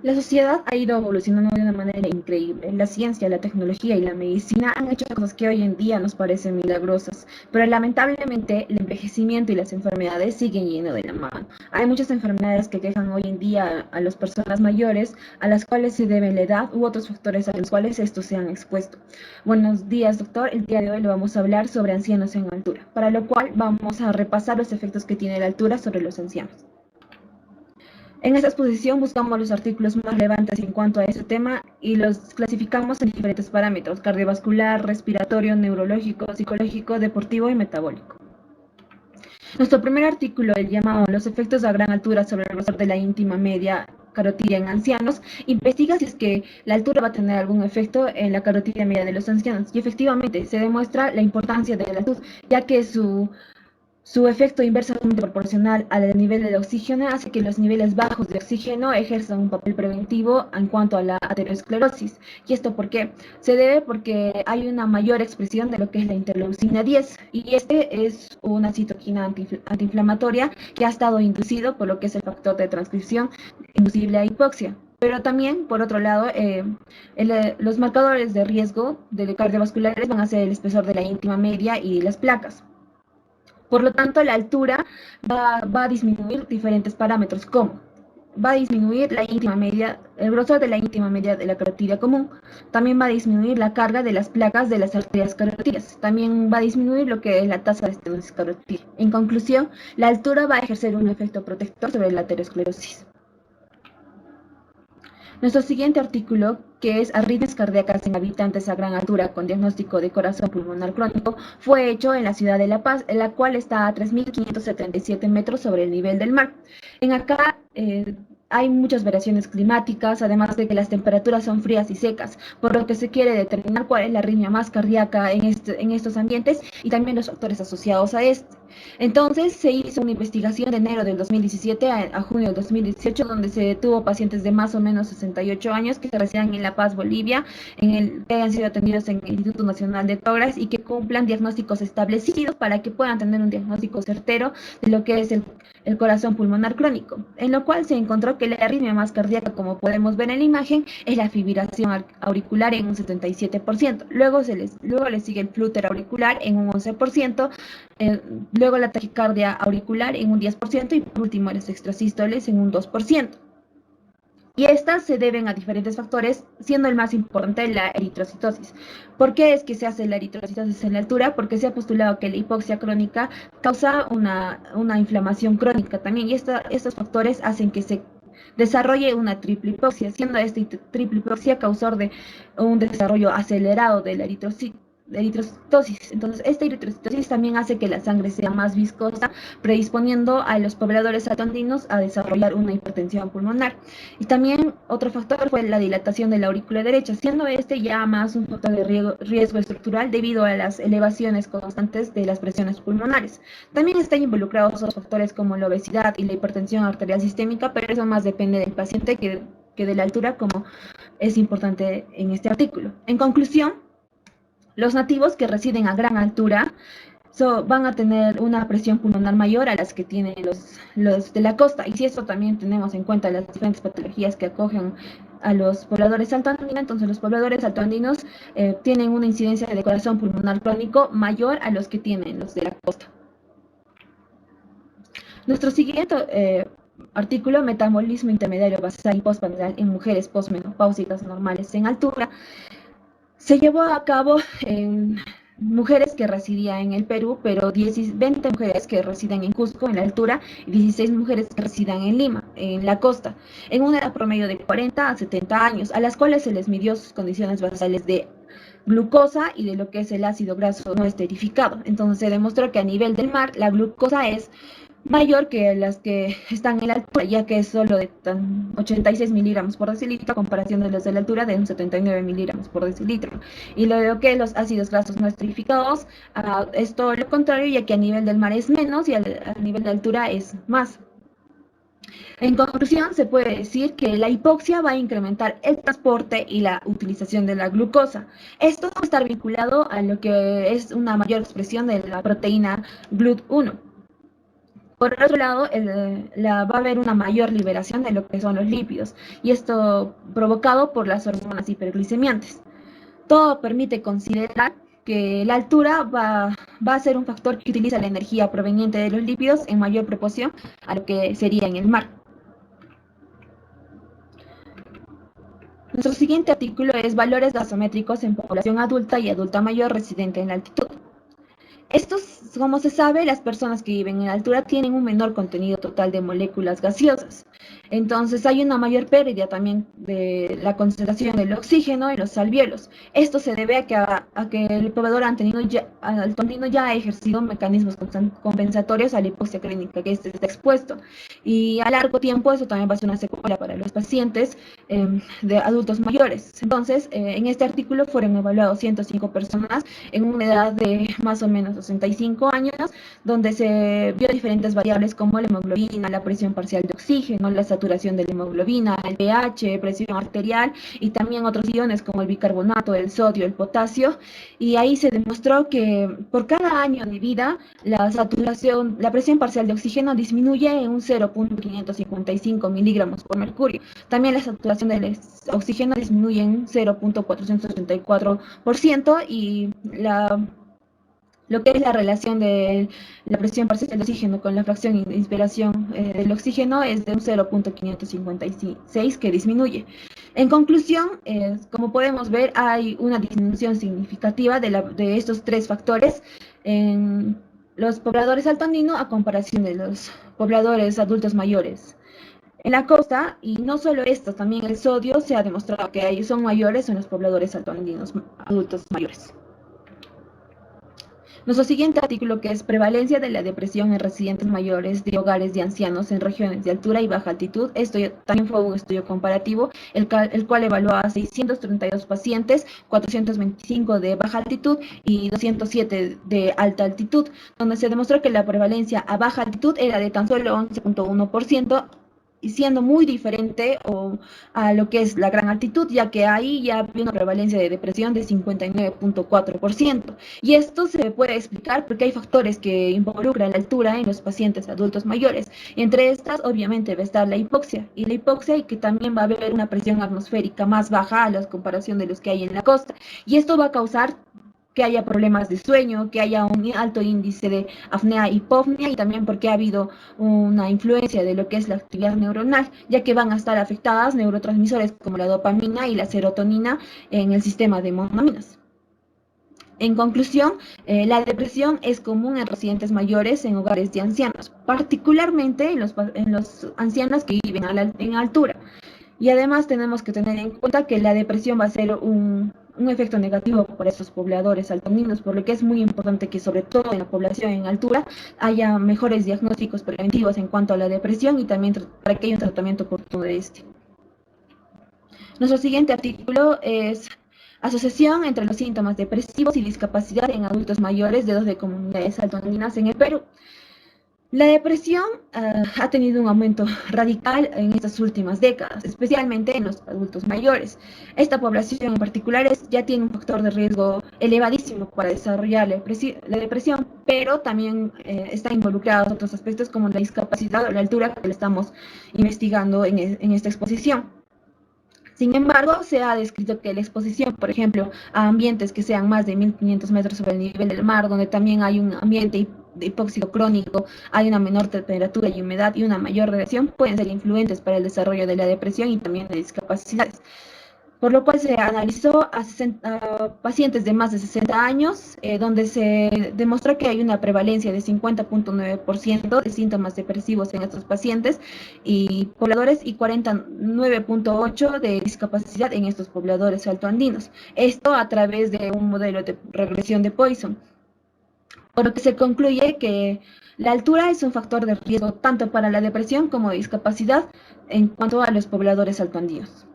La sociedad ha ido evolucionando de una manera increíble. La ciencia, la tecnología y la medicina han hecho cosas que hoy en día nos parecen milagrosas, pero lamentablemente el envejecimiento y las enfermedades siguen yendo de la mano. Hay muchas enfermedades que quejan hoy en día a las personas mayores, a las cuales se debe la edad u otros factores a los cuales estos se han expuesto. Buenos días, doctor. El día de hoy le vamos a hablar sobre ancianos en altura, para lo cual vamos a repasar los efectos que tiene la altura sobre los ancianos. En esta exposición buscamos los artículos más relevantes en cuanto a este tema y los clasificamos en diferentes parámetros: cardiovascular, respiratorio, neurológico, psicológico, deportivo y metabólico. Nuestro primer artículo, el llamado Los efectos a gran altura sobre el grosor de la íntima media carotidia en ancianos, investiga si es que la altura va a tener algún efecto en la carotidia media de los ancianos. Y efectivamente, se demuestra la importancia de la altura, ya que su efecto inversamente proporcional al nivel del oxígeno hace que los niveles bajos de oxígeno ejerzan un papel preventivo en cuanto a la aterosclerosis. ¿Y esto por qué? Se debe porque hay una mayor expresión de lo que es la interleucina 10, y este es una citoquina antiinflamatoria que ha estado inducido por lo que es el factor de transcripción inducible a hipoxia. Pero también, por otro lado, los marcadores de riesgo de cardiovasculares van a ser el espesor de la íntima media y las placas. Por lo tanto, la altura va a disminuir diferentes parámetros, como va a disminuir la íntima media, el grosor de la íntima media de la carotidia común. También va a disminuir la carga de las placas de las arterias carotidas. También va a disminuir lo que es la tasa de estenosis carotidia. En conclusión, la altura va a ejercer un efecto protector sobre la aterosclerosis. Nuestro siguiente artículo, que es Arritmias cardíacas en habitantes a gran altura con diagnóstico de corazón pulmonar crónico, fue hecho en la ciudad de La Paz, en la cual está a 3.577 metros sobre el nivel del mar. En acá hay muchas variaciones climáticas, además de que las temperaturas son frías y secas, por lo que se quiere determinar cuál es la arritmia más cardíaca en estos ambientes y también los factores asociados a este. Entonces se hizo una investigación de enero del 2017 a junio del 2018, donde se detuvo pacientes de más o menos 68 años que se residen en La Paz, Bolivia, que hayan sido atendidos en el Instituto Nacional de Tórax y que cumplan diagnósticos establecidos para que puedan tener un diagnóstico certero de lo que es el corazón pulmonar crónico, en lo cual se encontró que la arritmia más cardíaca, como podemos ver en la imagen, es la fibrilación auricular en un 77%. Luego le sigue el flúter auricular en un 11%, luego la taquicardia auricular en un 10% y por último los extrasístoles en un 2%. Y estas se deben a diferentes factores, siendo el más importante la eritrocitosis. ¿Por qué es que se hace la eritrocitosis en la altura? Porque se ha postulado que la hipoxia crónica causa una inflamación crónica también, y estos factores hacen que se desarrolle una triple hipoxia, siendo esta triple hipoxia causor de un desarrollo acelerado de la eritrocitosis. Entonces, esta eritrocitosis también hace que la sangre sea más viscosa, predisponiendo a los pobladores altoandinos a desarrollar una hipertensión pulmonar. Y también otro factor fue la dilatación de la aurícula derecha, siendo este ya más un factor de riesgo estructural debido a las elevaciones constantes de las presiones pulmonares. También están involucrados otros factores como la obesidad y la hipertensión arterial sistémica, pero eso más depende del paciente que de la altura, como es importante en este artículo. En conclusión, los nativos que residen a gran altura van a tener una presión pulmonar mayor a las que tienen los de la costa. Y si esto también tenemos en cuenta las diferentes patologías que acogen a los pobladores altoandinos, entonces los pobladores altoandinos tienen una incidencia de corazón pulmonar crónico mayor a los que tienen los de la costa. Nuestro siguiente artículo, metabolismo intermediario basal y postprandial en mujeres postmenopáusicas normales en altura, se llevó a cabo en mujeres que residían en el Perú, pero 20 mujeres que residen en Cusco, en la altura, y 16 mujeres que residen en Lima, en la costa, en una edad promedio de 40 a 70 años, a las cuales se les midió sus condiciones basales de glucosa y de lo que es el ácido graso no esterificado. Entonces se demostró que a nivel del mar la glucosa es mayor que las que están en la altura, ya que es solo de 86 miligramos por decilitro, a comparación de los de la altura de un 79 miligramos por decilitro. Y lo que los ácidos grasos no esterificados es todo lo contrario, ya que a nivel del mar es menos y a nivel de altura es más. En conclusión, se puede decir que la hipoxia va a incrementar el transporte y la utilización de la glucosa. Esto va a estar vinculado a lo que es una mayor expresión de la proteína GLUT1. Por otro lado, va a haber una mayor liberación de lo que son los lípidos, y esto provocado por las hormonas hiperglicemiantes. Todo permite considerar que la altura va a ser un factor que utiliza la energía proveniente de los lípidos en mayor proporción a lo que sería en el mar. Nuestro siguiente artículo es valores gasométricos en población adulta y adulta mayor residente en la altitud. Estos, como se sabe, las personas que viven en altura tienen un menor contenido total de moléculas gaseosas. Entonces hay una mayor pérdida también de la concentración del oxígeno en los alvéolos. Esto se debe a que el poblador altoandino ya ha ejercido mecanismos compensatorios a la hipoxia clínica que está expuesto. Y a largo tiempo eso también va a ser una secuela para los pacientes de adultos mayores. Entonces, en este artículo fueron evaluados 105 personas en una edad de más o menos 65 años, donde se vio diferentes variables como la hemoglobina, la presión parcial de oxígeno, la saturación de la hemoglobina, el pH, presión arterial y también otros iones como el bicarbonato, el sodio, el potasio. Y ahí se demostró que por cada año de vida la presión parcial de oxígeno disminuye en un 0.555 miligramos por mercurio. También la saturación del oxígeno disminuye en 0.484% y lo que es la relación de la presión parcial de oxígeno con la fracción de inspiración del oxígeno es de un 0.556 que disminuye. En conclusión, como podemos ver, hay una disminución significativa de estos tres factores en los pobladores altoandinos a comparación de los pobladores adultos mayores. En la costa, y no solo esto, también el sodio se ha demostrado que son mayores en los pobladores altoandinos adultos mayores. Nuestro siguiente artículo, que es prevalencia de la depresión en residentes mayores de hogares de ancianos en regiones de altura y baja altitud. Esto también fue un estudio comparativo, el cual evaluó a 632 pacientes, 425 de baja altitud y 207 de alta altitud, donde se demostró que la prevalencia a baja altitud era de tan solo 11.1%, y siendo muy diferente a lo que es la gran altitud, ya que ahí ya había una prevalencia de depresión de 59.4%. Y esto se puede explicar porque hay factores que involucran la altura en los pacientes adultos mayores. Entre estas, obviamente, va a estar la hipoxia, y que también va a haber una presión atmosférica más baja a la comparación de los que hay en la costa. Y esto va a causar que haya problemas de sueño, que haya un alto índice de apnea y hipopnea, y también porque ha habido una influencia de lo que es la actividad neuronal, ya que van a estar afectadas neurotransmisores como la dopamina y la serotonina en el sistema de monaminas. En conclusión, la depresión es común en residentes mayores en hogares de ancianos, particularmente en los ancianos que viven en altura. Y además tenemos que tener en cuenta que la depresión va a ser un efecto negativo para estos pobladores altoandinos, por lo que es muy importante que sobre todo en la población en altura haya mejores diagnósticos preventivos en cuanto a la depresión y también para que haya un tratamiento oportuno de este. Nuestro siguiente artículo es asociación entre los síntomas depresivos y discapacidad en adultos mayores de 12 comunidades altoandinas en el Perú. La depresión ha tenido un aumento radical en estas últimas décadas, especialmente en los adultos mayores. Esta población en particular ya tiene un factor de riesgo elevadísimo para desarrollar la depresión, pero también está involucrados otros aspectos como la discapacidad o la altura que le estamos investigando en esta exposición. Sin embargo, se ha descrito que la exposición, por ejemplo, a ambientes que sean más de 1.500 metros sobre el nivel del mar, donde también hay un ambiente de hipóxido crónico, hay una menor temperatura y humedad y una mayor radiación, pueden ser influentes para el desarrollo de la depresión y también de discapacidades. Por lo cual se analizó a pacientes de más de 60 años, donde se demostró que hay una prevalencia de 50.9% de síntomas depresivos en estos pacientes y pobladores y 49.8% de discapacidad en estos pobladores altoandinos. Esto a través de un modelo de regresión de Poisson. Por lo que se concluye que la altura es un factor de riesgo tanto para la depresión como discapacidad en cuanto a los pobladores altoandinos.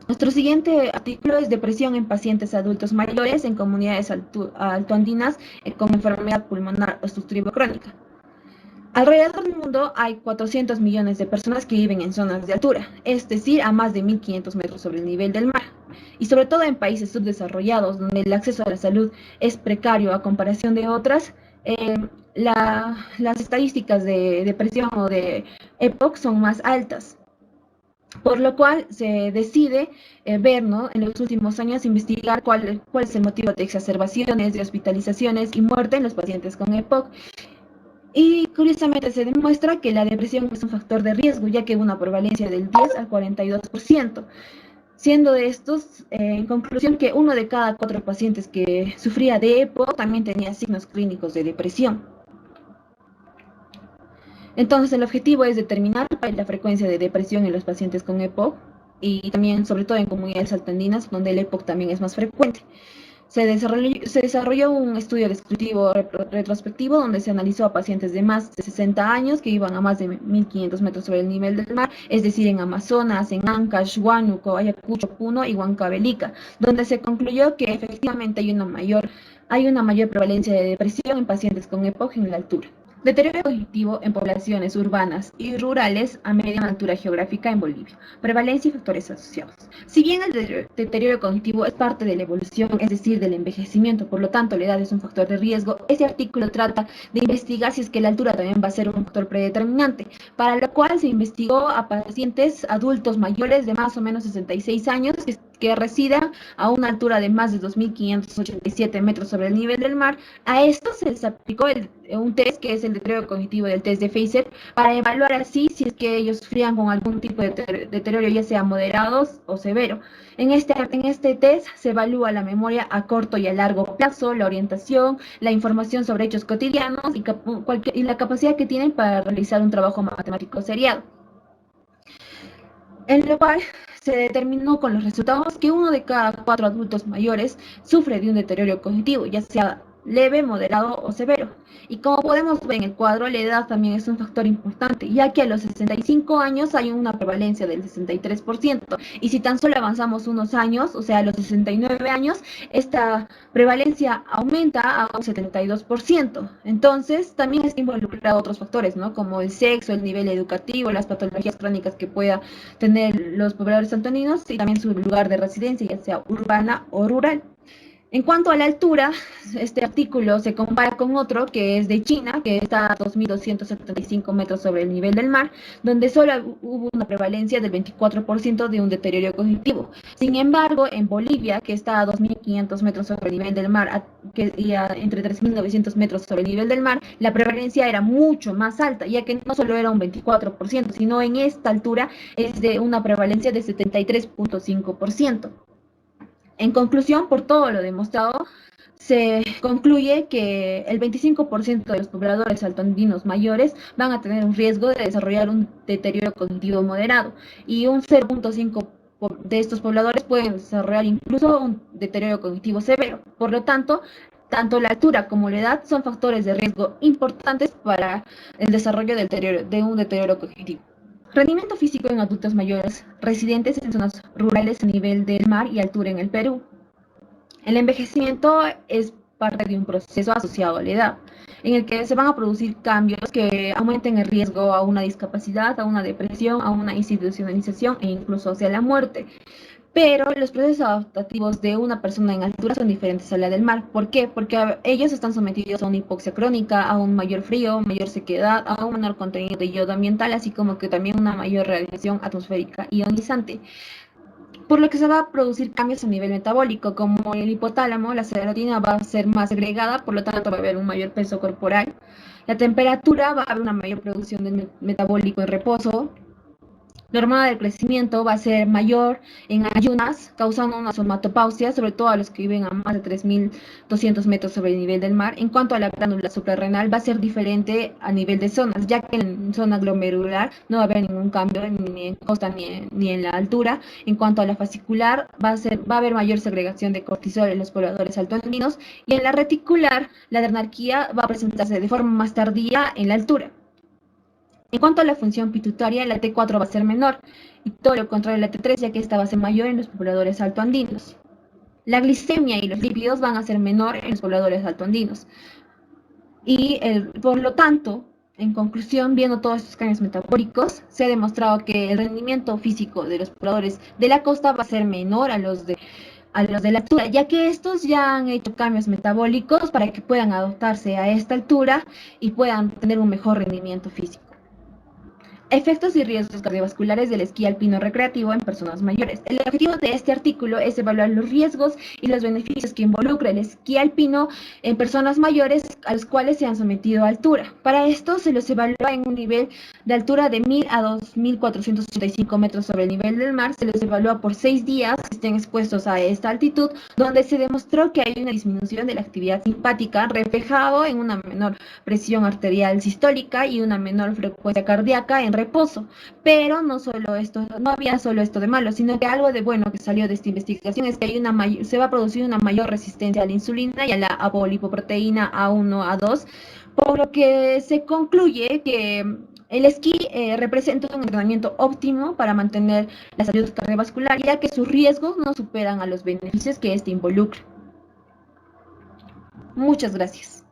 Nuestro siguiente artículo es depresión en pacientes adultos mayores en comunidades altoandinas con enfermedad pulmonar obstructiva crónica. Alrededor del mundo hay 400 millones de personas que viven en zonas de altura, es decir, a más de 1.500 metros sobre el nivel del mar. Y sobre todo en países subdesarrollados, donde el acceso a la salud es precario a comparación de otras, eh, las estadísticas de depresión o de EPOC son más altas. Por lo cual se decide ver, ¿no?, en los últimos años investigar cuál es el motivo de exacerbaciones, de hospitalizaciones y muerte en los pacientes con EPOC. Y curiosamente se demuestra que la depresión es un factor de riesgo, ya que una prevalencia del 10 al 42%, siendo de estos, en conclusión, que uno de cada 4 pacientes que sufría de EPOC también tenía signos clínicos de depresión. Entonces, el objetivo es determinar la frecuencia de depresión en los pacientes con EPOC y también, sobre todo en comunidades altoandinas, donde el EPOC también es más frecuente. Se desarrolló un estudio descriptivo retrospectivo donde se analizó a pacientes de más de 60 años que iban a más de 1.500 metros sobre el nivel del mar, es decir, en Amazonas, en Ancash, Huánuco, Ayacucho, Puno y Huancavelica, donde se concluyó que efectivamente hay una mayor prevalencia de depresión en pacientes con EPOC en la altura. Deterioro cognitivo en poblaciones urbanas y rurales a mediana altura geográfica en Bolivia. Prevalencia y factores asociados. Si bien el deterioro cognitivo es parte de la evolución, es decir, del envejecimiento, por lo tanto la edad es un factor de riesgo, este artículo trata de investigar si es que la altura también va a ser un factor predeterminante, para lo cual se investigó a pacientes adultos mayores de más o menos 66 años que residan a una altura de más de 2.587 metros sobre el nivel del mar. A esto se les aplicó un test que es el deterioro cognitivo del test de Pfizer para evaluar así si es que ellos sufrían con algún tipo de deterioro, ya sea moderado o severo. En este test se evalúa la memoria a corto y a largo plazo, la orientación, la información sobre hechos cotidianos y la capacidad que tienen para realizar un trabajo matemático seriado. En lo cual se determinó con los resultados que uno de cada 4 adultos mayores sufre de un deterioro cognitivo, ya sea leve, moderado o severo. Y como podemos ver en el cuadro, la edad también es un factor importante, ya que a los 65 años hay una prevalencia del 63%, y si tan solo avanzamos unos años, o sea, a los 69 años, esta prevalencia aumenta a un 72%. Entonces, también está involucrado otros factores, ¿no?, como el sexo, el nivel educativo, las patologías crónicas que pueda tener los pobladores antoninos y también su lugar de residencia, ya sea urbana o rural. En cuanto a la altura, este artículo se compara con otro que es de China, que está a 2.275 metros sobre el nivel del mar, donde solo hubo una prevalencia del 24% de un deterioro cognitivo. Sin embargo, en Bolivia, que está a 2.500 metros sobre el nivel del mar y entre 3.900 metros sobre el nivel del mar, la prevalencia era mucho más alta, ya que no solo era un 24%, sino en esta altura es de una prevalencia de 73.5%. En conclusión, por todo lo demostrado, se concluye que el 25% de los pobladores altoandinos mayores van a tener un riesgo de desarrollar un deterioro cognitivo moderado y un 0.5% de estos pobladores pueden desarrollar incluso un deterioro cognitivo severo. Por lo tanto la altura como la edad son factores de riesgo importantes para el desarrollo de un deterioro cognitivo. Rendimiento físico en adultos mayores residentes en zonas rurales a nivel del mar y altura en el Perú. El envejecimiento es parte de un proceso asociado a la edad, en el que se van a producir cambios que aumenten el riesgo a una discapacidad, a una depresión, a una institucionalización e incluso hacia la muerte. Pero los procesos adaptativos de una persona en altura son diferentes a la del mar. ¿Por qué? Porque ellos están sometidos a una hipoxia crónica, a un mayor frío, mayor sequedad, a un menor contenido de yodo ambiental, así como que también una mayor radiación atmosférica ionizante. Por lo que se va a producir cambios a nivel metabólico, como el hipotálamo, la serotonina va a ser más segregada, por lo tanto va a haber un mayor peso corporal. La temperatura, va a haber una mayor producción de metabólico en reposo. La hormona del crecimiento va a ser mayor en ayunas, causando una somatopausia, sobre todo a los que viven a más de 3.200 metros sobre el nivel del mar. En cuanto a la glándula suprarrenal, va a ser diferente a nivel de zonas, ya que en zona glomerular no va a haber ningún cambio ni en costa ni en la altura. En cuanto a la fascicular, va a haber mayor segregación de cortisol en los pobladores altoandinos. Y en la reticular, la adrenarquía va a presentarse de forma más tardía en la altura. En cuanto a la función pituitaria, la T4 va a ser menor, y todo lo contrario a la T3, ya que esta va a ser mayor en los pobladores altoandinos. La glicemia y los lípidos van a ser menor en los pobladores altoandinos. Y por lo tanto, en conclusión, viendo todos estos cambios metabólicos, se ha demostrado que el rendimiento físico de los pobladores de la costa va a ser menor a a los de la altura, ya que estos ya han hecho cambios metabólicos para que puedan adaptarse a esta altura y puedan tener un mejor rendimiento físico. Efectos y riesgos cardiovasculares del esquí alpino recreativo en personas mayores. El objetivo de este artículo es evaluar los riesgos y los beneficios que involucra el esquí alpino en personas mayores a los cuales se han sometido a altura. Para esto se los evalúa en un nivel de altura de 1000 a 2485 metros sobre el nivel del mar. Se los evalúa por 6 días que estén expuestos a esta altitud, donde se demostró que hay una disminución de la actividad simpática reflejado en una menor presión arterial sistólica y una menor frecuencia cardíaca en reposo. Pero no solo esto, no había solo esto de malo, sino que algo de bueno que salió de esta investigación es que hay se va a producir una mayor resistencia a la insulina y a la apolipoproteína A1, A2, por lo que se concluye que el esquí representa un entrenamiento óptimo para mantener la salud cardiovascular, ya que sus riesgos no superan a los beneficios que este involucra. Muchas gracias.